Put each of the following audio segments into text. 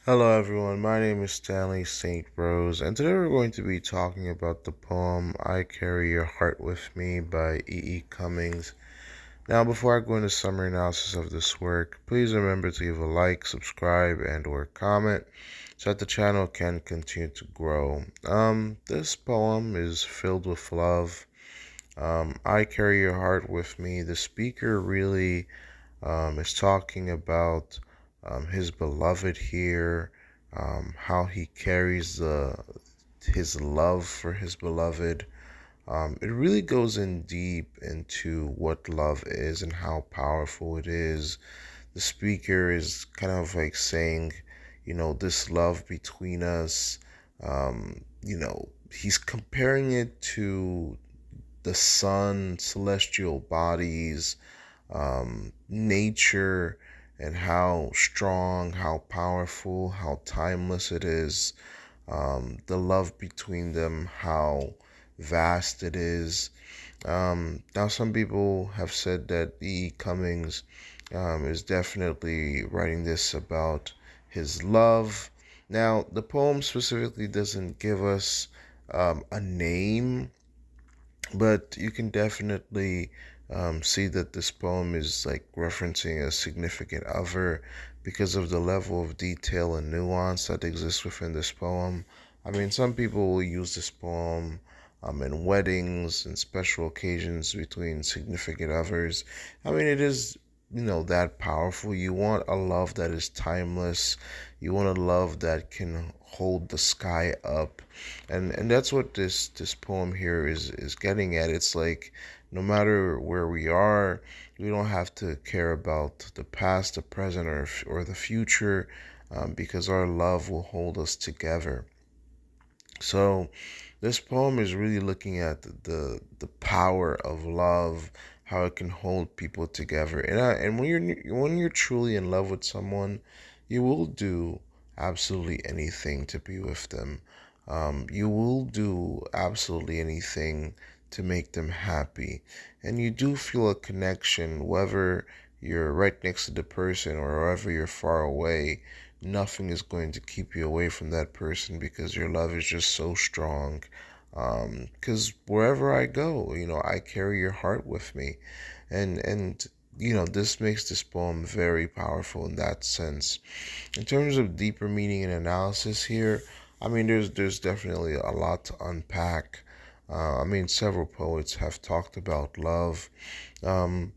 Hello everyone, my name is Stanley St. Rose, and today we're going to be talking about the poem I Carry Your Heart With Me by Cummings. Now, before I go into summary analysis of this work, please remember to give a like, subscribe, and or comment so that the channel can continue to grow. This poem is filled with love. I Carry Your Heart With Me. The speaker really is talking about his beloved here, how he carries his love for his beloved. It really goes in deep into what love is and how powerful it is. The speaker is kind of like saying, this love between us, he's comparing it to the sun, celestial bodies, nature, and how strong, how powerful, how timeless it is. The love between them, how vast it is. Now, some people have said that Cummings is definitely writing this about his love. Now, the poem specifically doesn't give us a name, but you can definitely see that this poem is like referencing a significant other because of the level of detail and nuance that exists within this poem. I mean, some people will use this poem in weddings and special occasions between significant others. I mean, it is, that powerful. You want a love that is timeless. You want a love that can hold the sky up, and that's what this poem here is getting at. It's like no matter where we are, we don't have to care about the past, the present, or the future, because our love will hold us together. So this poem is really looking at the power of love, how it can hold people together. And when you're truly in love with someone, you will do absolutely anything to be with them. You will do absolutely anything to make them happy. And you do feel a connection, whether you're right next to the person or wherever you're far away. Nothing is going to keep you away from that person because your love is just so strong. Because wherever I go, I carry your heart with me. And this makes this poem very powerful in that sense. In terms of deeper meaning and analysis here, I mean, there's definitely a lot to unpack. I mean, several poets have talked about love, um,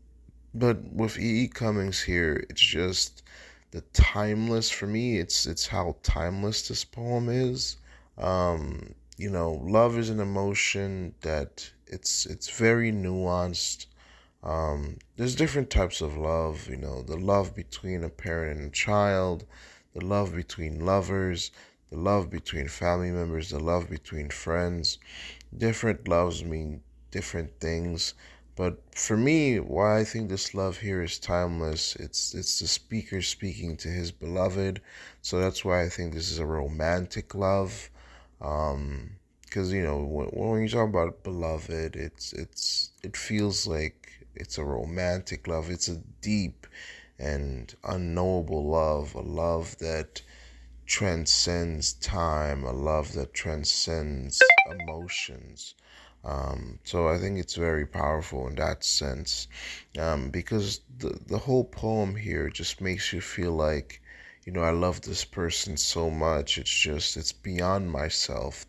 but with Cummings here, it's just the timeless. For me, it's how timeless this poem is. Love is an emotion that it's very nuanced. There's different types of love, the love between a parent and a child, the love between lovers, the love between family members, the love between friends. Different loves mean different things. But for me, why I think this love here is timeless, it's the speaker speaking to his beloved. So that's why I think this is a romantic love. Because when you talk about beloved, it feels like it's a romantic love. It's a deep and unknowable love, a love that transcends time, a love that transcends emotions. So I think it's very powerful in that sense, because the whole poem here just makes you feel like, I love this person so much. It's beyond myself,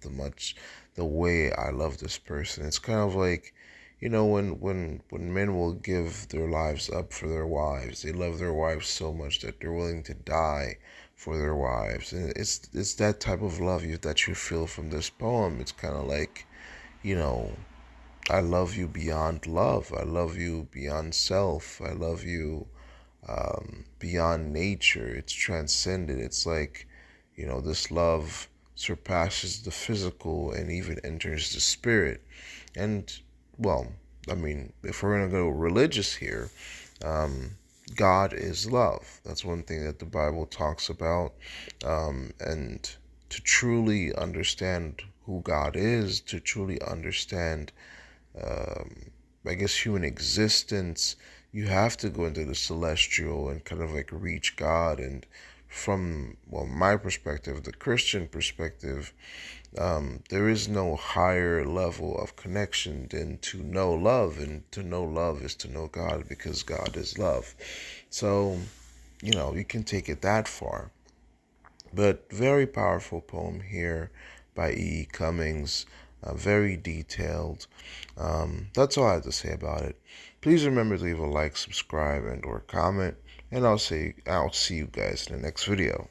the way I love this person. It's kind of like, when men will give their lives up for their wives, they love their wives so much that they're willing to die for their wives. And it's that type of love that you feel from this poem. It's kind of like, you know, I love you beyond love. I love you beyond self. I love you beyond nature. It's transcendent. It's like, this love surpasses the physical and even enters the spirit. And, well, I mean, if we're going to go religious here, um, God is love. That's one thing that the Bible talks about. And to truly understand who God is, to truly understand, um, I guess, human existence, you have to go into the celestial and kind of like reach God. And from, well, my perspective, the Christian perspective, there is no higher level of connection than to know love, and to know love is to know God, because God is love. So, you can take it that far. But very powerful poem here by E. Cummings, very detailed. That's all I have to say about it. Please remember to leave a like, subscribe, and or comment, and I'll see you guys in the next video.